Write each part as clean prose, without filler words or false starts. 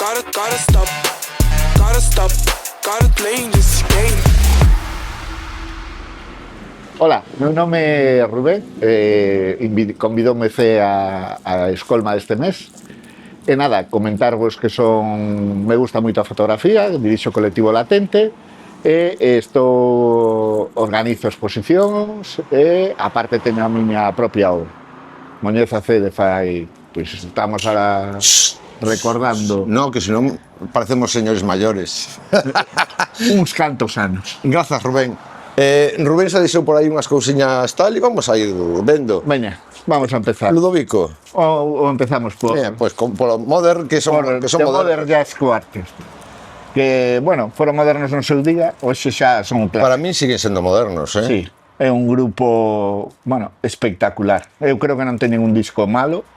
Gotta stop, gotta playing this game. Ola, meu nome é Rubén, convidoume a escolma deste mes. E nada, comentarvos que me gusta moito a fotografía, dirixo o colectivo Latente, e organizo exposicións e aparte teño a miña propia obra. Moñeza Cede fai, pois estamos ahora recordando No, que senón parecemos señores maiores. uns cantos anos. Grazas, Rubén. Rubén xa deixou por aí unhas cousiñas tal e vamos a ir vendo. Veña, vamos a empezar. Ludovico. O empezamos por... Pois polo Modern, que son Modern Jazz Quartet. Que, bueno, foron modernos no seu día, hoxe xa son un clásico. Para mí siguen sendo modernos, Sí, é un grupo, bueno, espectacular. Eu creo que non teñen un disco malo,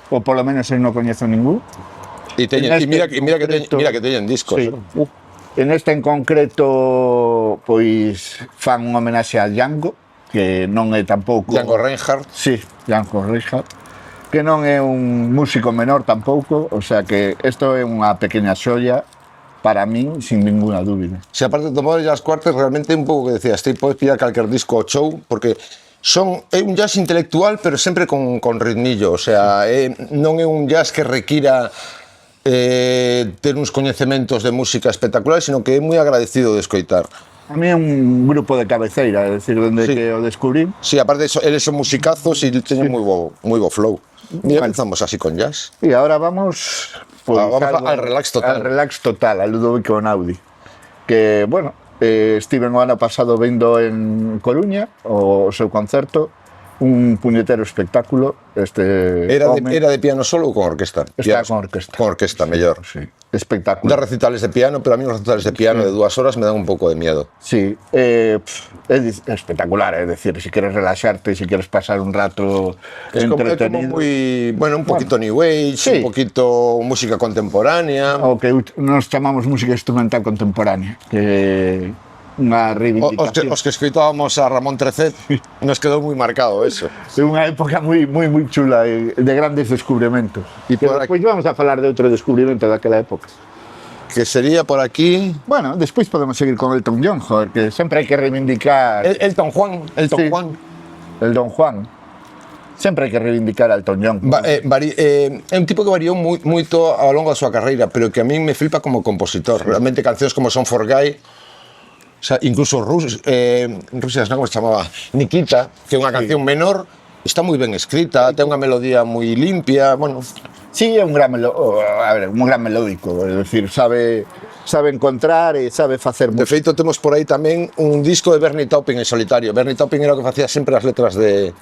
ou polo menos eu non coñezo ningún. E mira que teñen discos. Sí. En este en concreto, pois, fan un homenaxe a Django, que non é tampouco... Django Reinhardt. Sí, Django Reinhardt, que non é un músico menor tampouco, o sea que isto é unha pequena xoia para min, sin ninguna dúbida. Se aparte do Modern Jazz Quartet, realmente un pouco que decías, ti podes pillar calquer disco ou show, porque é un jazz intelectual, pero sempre con ritmillo, o sea, non é un jazz que requira ter uns coñecementos de música espectaculares, sino que é moi agradecido de escoitar. A mí é un grupo de cabeceira, é dicir, donde que o descubrí. Sí, aparte, eles son musicazos e teñen moi bo flow. Mira, empezamos así con jazz. E agora vamos... Vamos al relax total. Al relax total, a Ludovico Einaudi. Que, bueno, estiven o ano pasado vendo en Coruña o seu concerto, un puñetero espectáculo. Era de piano solo ou con orquesta? Está con orquesta. Con orquesta, mellor. Sí, espectáculo. De recitales de piano, pero a mí los recitales de piano de 2 horas me dan un pouco de miedo. Sí, é espectacular, é dicir, si queres relaxarte, si queres pasar un rato entretenido. É como moi, bueno, un poquito New Age, sí. Un poquito música contemporánea. O que nos chamamos música instrumental contemporánea, que unha reivindicación. Os que escoitábamos a Ramón Trecet nos quedou moi marcado eso. É unha época moi chula de grandes descubrimentos. E despois vamos a falar de outro descubrimento daquela época. Que sería por aquí... Bueno, despois podemos seguir con Elton John, joder, que sempre hai que reivindicar... Elton Juan. El Don Juan. Sempre hai que reivindicar a Elton John. É un tipo que variou moito ao longo da súa carreira, pero que a min me flipa como compositor. Realmente cancións como Son for Guy, o sea, incluso Rusia, non como se chamaba, Nikita, que é unha canción menor, está moi ben escrita, ten unha melodía moi limpia, bueno... Sí, é un gran melódico, é dicir, sabe encontrar e sabe facer... De feito, temos por aí tamén un disco de Bernie Taupin en solitario. Bernie Taupin era o que facía sempre as letras de...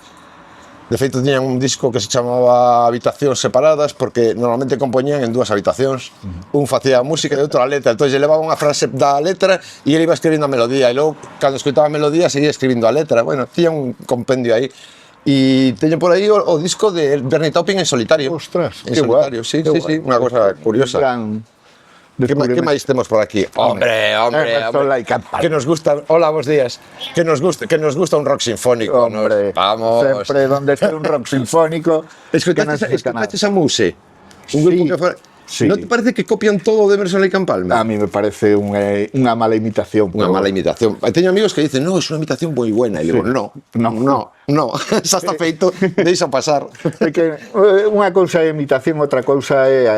De feito, tiñan un disco que se chamaba Habitacións Separadas, porque normalmente compoñían en 2 habitacións. Un facía a música e outro a letra. Entón, lle levaba unha frase da letra e ele iba escribindo a melodía. E logo, cando escoitaba a melodía, seguía escribindo a letra. Bueno, tiña un compendio aí. E teño por aí o disco de Bernie Taupin en solitario. Ostras, en solitario, sí, unha cosa curiosa. Que máis temos por aquí? Hombre, que nos gusta, hola, bons días, que nos gusta un rock sinfónico. Hombre, vamos. Sempre donde esté un rock sinfónico. Escoitaste a Muse? Un grupo que fora... Sí. ¿No te parece que copian todo de Emerson Lake and Palmer? A mí me parece unha mala imitación. Unha mala imitación. Teño amigos que dicen, no, es unha imitación moi buena. E digo, no, xa está feito, deixa pasar. É que unha cousa é imitación, outra cousa é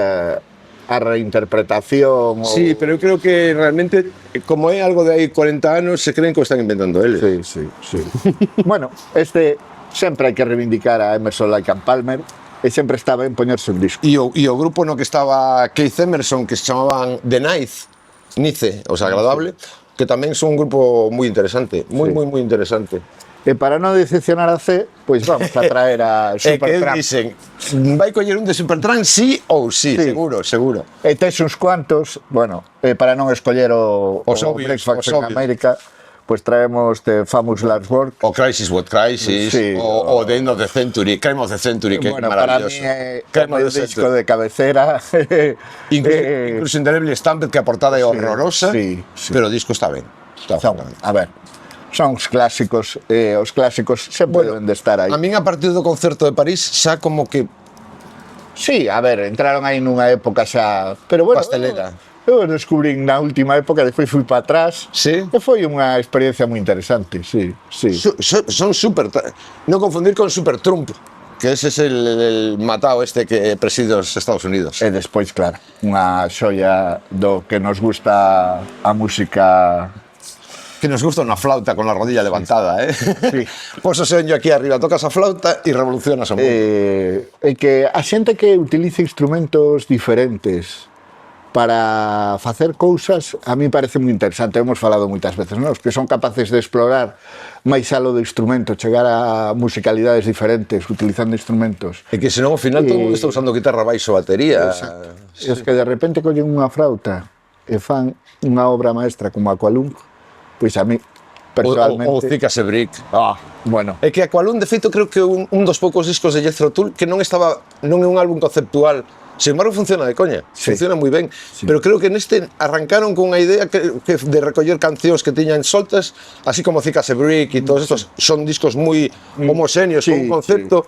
a reinterpretación. Sí, pero eu creo que realmente, como é algo de aí 40 anos, se creen que o están inventando eles. Sí. Bueno, sempre hai que reivindicar a Emerson Lake and Palmer, e sempre está ben poñerse un disco. E o grupo no que estaba Keith Emerson, que se chamaban The Nice, o sea, agradable, que tamén son un grupo moi interesante, moi interesante. E para non decepcionar a C, pois vamos a traer a Supertramp. Que dicen, vai coller un de Supertramp sí ou sí, seguro. E tes uns cuantos, bueno, para non escoller o Breakfast in America, pois traemos The Famous Last Word. O Crisis What Crisis, sí, o The End of the Century, Crime of the Century, que bueno, é maravilloso. Para mí é o disco de cabecera. Incluso Indelible Stamped, que a portada é horrorosa, pero o disco está ben. A ver, son os clásicos sempre deben de estar aí. A min, a partir do concerto de París, xa como que Sí, a ver, entraron aí nunha época xa, pero bueno, Pastelera. eu descubrín na última época, despois fui para atrás. Sí. E foi unha experiencia moi interesante, sí, sí. Son super... No confundir con Super Trump, que ese es el matao este que preside os Estados Unidos. E despois, claro, unha xoia do que nos gusta a música. Que nos gusta unha flauta con la rodilla levantada, ¿eh? Sí. Pois o seño aquí arriba, tocas a flauta e revolucionas o mundo. E que a xente que utiliza instrumentos diferentes para facer cousas, a mí parece moi interesante, hemos falado moitas veces, non? Os que son capaces de explorar máis alo do instrumento, chegar a musicalidades diferentes utilizando instrumentos. E que senón ao final todo o mundo está usando guitarra, baixo, batería. Sí. Es que de repente collen unha flauta e fan unha obra maestra como Aqualung, pois a mí personalmente... O Zika Sebrick. Bueno, É que Aqualung, de feito, creo que un dos poucos discos de Jethro Tull que non é un álbum conceptual. Sin embargo, funciona de coña, Sí. funciona moi ben, pero creo que neste arrancaron con unha idea que de recoller cancións que tiñan soltas, así como Zika Sebrick e todos estos son discos moi homogéneos, Sí, con un concepto.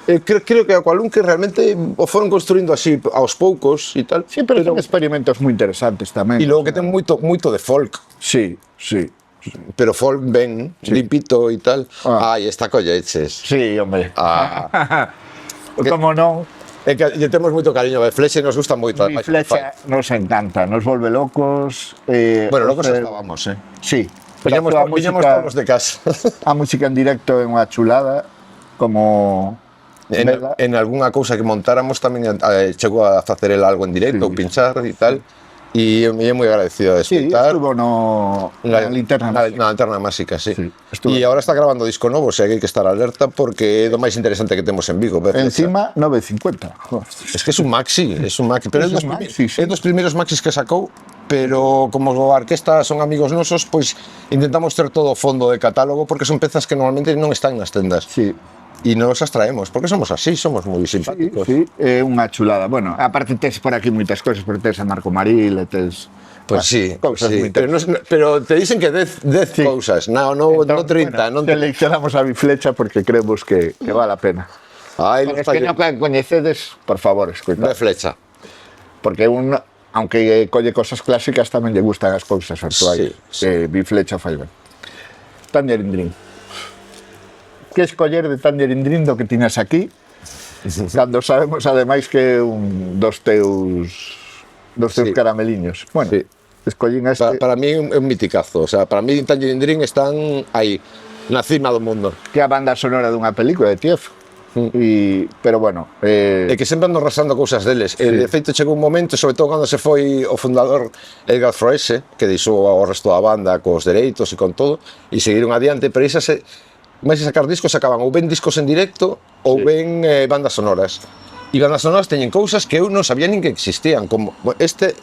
Creo que Aqualung que realmente o foron construindo así aos poucos e tal. sí, pero son experimentos moi interesantes tamén. E logo que ten moito de folk, Sí, sí. pero folk ben, limpito e tal. Ah. Ai, esta colleches. Sí, hombre. Ah. Como non? É que lle temos moito cariño, a Flecha nos gusta moito. Mi ademais, flecha nos encanta, nos volve locos. Bueno, locos hacer- estábamos, Sí, pero Viñamos a todos de casa. a música en directo é unha chulada, como Vela. En algunha cousa que montáramos tamén chegou a facer el algo en directo, Sí. ou pinchar e tal. E é moi agradecido de Sí, escutar. estuvo na linterna. Na linterna máxica, sí. Sí, estuvo. E agora está grabando disco novo, o sea que hai que estar alerta porque é do máis interesante que temos en Vigo. ver, Encima 9.50. Joder. Es que é un maxi, pero é Es dos, un maxi, sí. é dos primeiros maxis que sacou, pero como a orquesta son amigos nosos, pois intentamos ter todo o fondo de catálogo porque son pezas que normalmente non están nas tendas. Sí. E nos as traemos, porque somos así, somos moi Sí, simpáticos. sí, é unha chulada. Bueno, aparte tes por aquí moitas cousas, pero tes a Marco Maril, e tes... Pues sí, cousas sí. moi Pero, pero te dicen que 10 Sí. cousas, no 30, non te... Seleccionamos a Biflecha porque creemos que vale a pena. Ai, Pero es que non coñecedes, por favor, escoitad. de flecha. Porque un, aunque colle cosas clásicas, tamén lle gustan as cousas actuais. Sí, sí. Biflecha fai ben. Tangerine Dream. Que escoller de Tangerine Dream do que tiñas aquí, cando sabemos ademais que é un dos teus Sí. carameliños. Bueno, Sí. escollín a este, Para mí é un miticazo, o sea, para mí Tangerine Dream están aí, na cima do mundo. que é a banda sonora dunha película de Tief. Pero bueno, E que sempre ando rasando cousas deles. E de feito chegou un momento, sobre todo cando se foi o fundador Edgar Froese, que deixou ao resto da banda cos dereitos e con todo, e seguiron adiante, pero esas máis de sacar discos sacaban ou ben discos en directo ou ben bandas sonoras. E bandas sonoras teñen cousas que eu non sabía nin que existían, como este,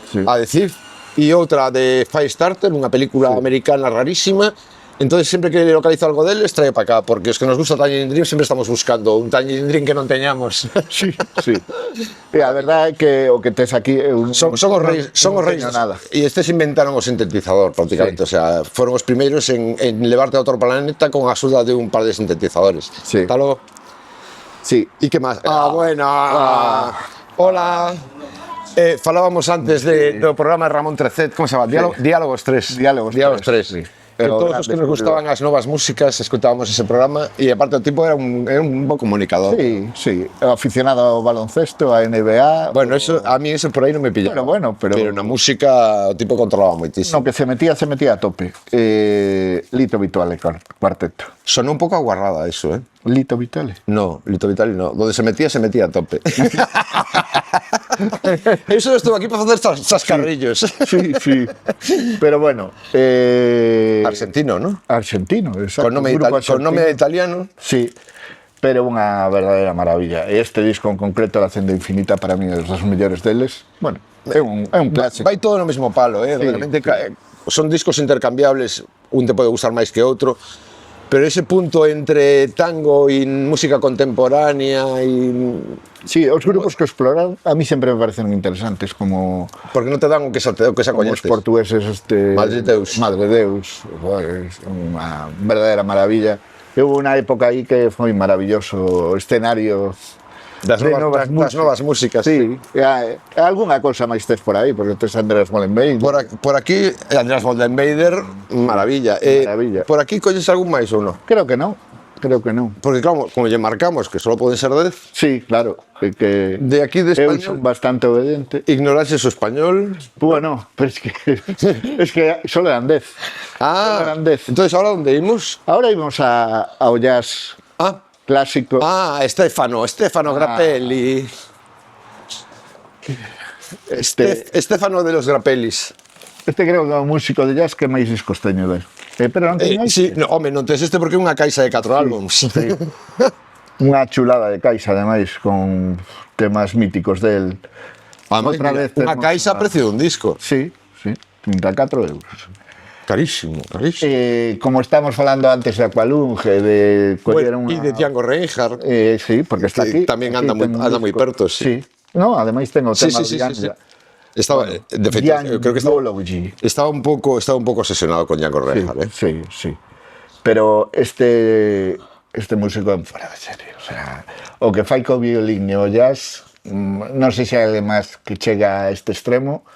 Sí. a decir, e outra de Firestarter, unha película americana rarísima. Entonces sempre que localizo algo deles trae para acá, porque os que nos gusta Tangerine Dream sempre estamos buscando un Tangerine Dream que non teñamos. sí, sí. E a verdade é que o que tes aquí é un... Son os reis, non teño nada. E estes inventaron o sintetizador prácticamente, o sea, foron os primeiros en levarte a outro planeta con a axuda de un par de sintetizadores. Sí. Hasta logo. Sí. E que máis? Bueno. Hola. Falábamos antes do programa de Ramón Trecet, como se chama? Diálogos 3. Diálogos 3. sí. Que Pero todos os que nos gustaban as novas músicas escutábamos ese programa e aparte o tipo era un bo comunicador. Sí, sí. Aficionado ao baloncesto, a NBA... Bueno, eso, a mí eso por aí non me pillaba. Pero na música o tipo controlaba moitísimo. No, que se metía a tope. Lito Vitale, cuarteto. Sonou un pouco aguarrada eso, eh? Lito Vitale. No, Lito Vitali no. Donde se metía a tope. Eso estuvo aquí para facer chascarrillos. Sí, sí. Pero bueno... Argentino, ¿no? Argentino, exacto. Con nome, Un grupo con nome italiano. Sí, pero unha verdadeira maravilla. E este disco en concreto, La Senda Infinita, para mí é dos mellores deles. Bueno, é un clásico. Vai todo no mesmo palo, Sí. realmente son discos intercambiables, un te pode gustar máis que outro, pero ese punto entre tango e música contemporánea e Sí, os grupos que exploran a mí sempre me parecen interesantes, como porque non te dan o que xa os coñeces. portugueses Madre Deus. Madre Deus, é unha verdadeira maravilla. E hubo unha época aí que foi maravilloso, o escenario Das novas músicas. Sí, algunha cousa máis tes por aí, porque tes Andrés Molenbeek. Por aquí, Andrés Moldenbeider, maravilla. Maravilla. Por aquí colles algún máis ou non? Creo que non. Porque claro, como lle marcamos que só poden ser 10, Sí, claro, que de aquí de eu español son bastante obediente. ignoraches o español. Bueno, pero es que solo eran 10. Ah, Eran 10. entonces ahora onde imos? Ahora íbamos ao jazz clásico. Stefano Grappelli. Stefano de los Grappellis. Este creo que é un músico de jazz que máis discos teño de. Pero non teño Sí, no, home, non tes este porque é unha caixa de 4 álbums. Sí. Unha chulada de caixa, ademais, con temas míticos del. Outra vez Unha temos caixa a precio dun disco. Sí, 34 euros. Carísimo. Como estamos falando antes de Aqualunge, de coller E de Django Reinhardt. sí, porque está Que aquí. tamén aquí anda moi disco. perto, sí. No, ademais ten o tema Sí. de Django. Estaba, de feito, eu creo que estaba un pouco obsesionado con Django Reinhardt, Sí. Pero este músico é fora de serie, o sea, o que fai co violín e o jazz, non sei se hai además que chega a este extremo,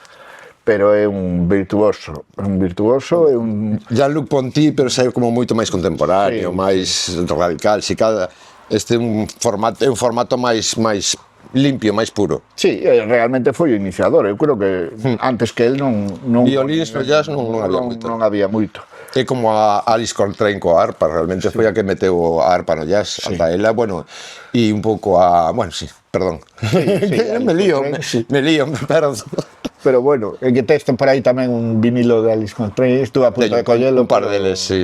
pero é un virtuoso, é un Jean-Luc Ponty, pero xa é como moito máis contemporáneo, máis radical, si cada este é un formato máis limpio, máis puro. Sí, realmente foi o iniciador. Eu creo que antes que el non Violíns no jazz non había moito. Non había moito. É como a Alice Coltrane coa arpa, realmente foi a que meteu a arpa no jazz, ata ela, bueno, e un pouco perdón. Me lío, perdón. Pero bueno, que tes por aí tamén un vinilo de Alice Coltrane, estuve a punto de collelo. Un par deles, sí.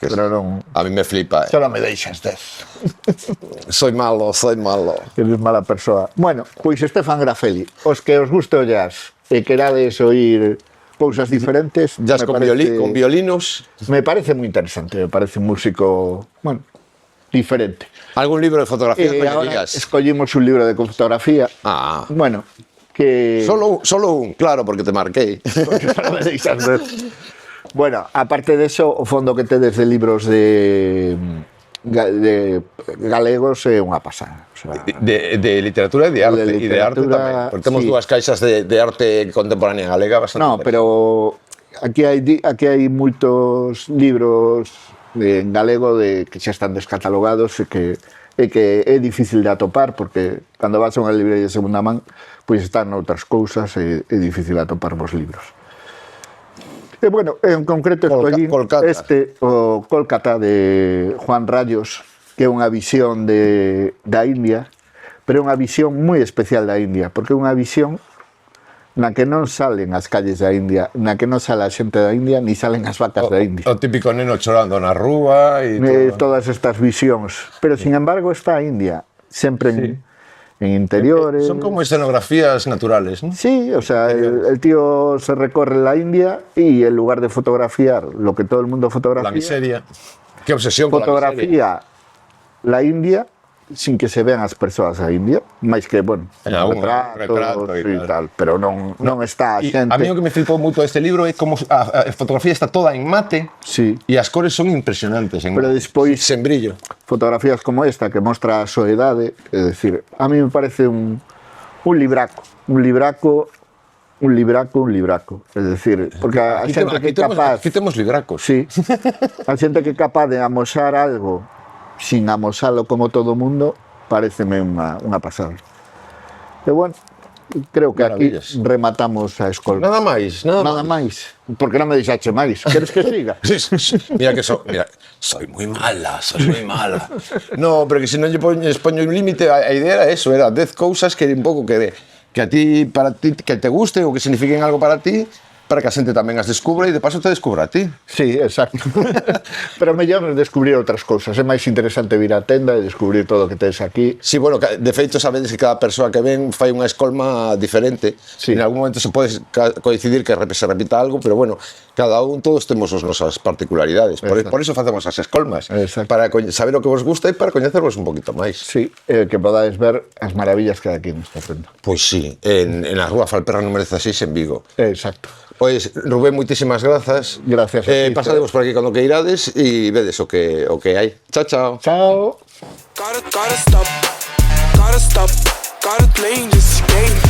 Pero non. A mí me flipa. Solo me deixas 10. Soy malo. Eres mala persoa. Bueno, pois Stefan Grappelli, os que os guste o jazz e querades oír cousas diferentes, Jazz con violinos. Me parece moi interesante, me parece un músico, diferente. Algún libro de fotografía que Ahora digas? escollimos un libro de fotografía. Bueno, que... Solo un, claro, porque te marquei. Bueno, aparte de eso, o fondo que tedes de libros de galegos é unha pasada. O sea, de literatura e de arte, de e de arte tamén. Porque temos dúas caixas de arte contemporánea galega bastante. No, pero aquí hai moitos libros en galego que xa están descatalogados e que é difícil de atopar, porque cando vas a unha librería de segunda man, pois están outras cousas e é difícil atopar vos libros. E bueno, en concreto escollín o Kolkata de Juan Rayos, que é unha visión da India, pero é unha visión moi especial da India, porque é unha visión na que non salen as calles da India, na que non sale a xente da India, ni salen as vacas da India. O típico neno chorando na rúa e todas estas visións. Pero, sin embargo, está a India, sempre en interiores. Son como escenografías naturales, ¿no? Sí, o sea, el tío se recorre la India y en lugar de fotografiar lo que todo el mundo fotografía... La miseria. Qué obsesión con la miseria. Fotografía la India sin que se vean as persoas da India, máis que, bueno, retrato e tal, pero non está a xente. A mí o que me flipou moito deste libro é como a fotografía está toda en mate e as cores son impresionantes en pero despois, sen brillo. Fotografías como esta que mostra a soedade, é dicir, a mí me parece un libraco, é dicir, porque a xente que é capaz... Aquí temos libracos. Sí, a xente que é capaz de amosar algo sin amosalo como todo o mundo, pareceme unha pasada. E bueno, creo que aquí rematamos a escola. Nada máis. Porque non me deixache máis. Queres que siga? Mira que soy moi mala. No, pero que se non lle poño un límite, a idea era eso, era 10 cousas que un pouco que a ti, para ti, que te guste ou que signifiquen algo para ti, para que a xente tamén as descubra e de paso te descubra a ti. Sí, exacto. Pero mellor descubrir outras cousas. É máis interesante vir á tenda e descubrir todo o que tens aquí. Sí, bueno, de feito sabedes que cada persoa que ven fai unha escolma diferente. Sí. En algún momento se pode coincidir que se repita algo, pero bueno, cada un, todos temos as nosas particularidades. Por eso facemos as escolmas. Exacto. Para saber o que vos gusta e para coñecervos un poquito máis. Sí, que podades ver as maravillas que hai aquí nesta tenda. Pois sí, en a rúa Falperra número 16 en Vigo. Exacto. Pois, Rubén, moitísimas grazas. Gracias a ti. Pasademos por aquí cando que irades e vedes o que hai. Chao. Chao. Gotta stop. Gotta stop, gotta play this game.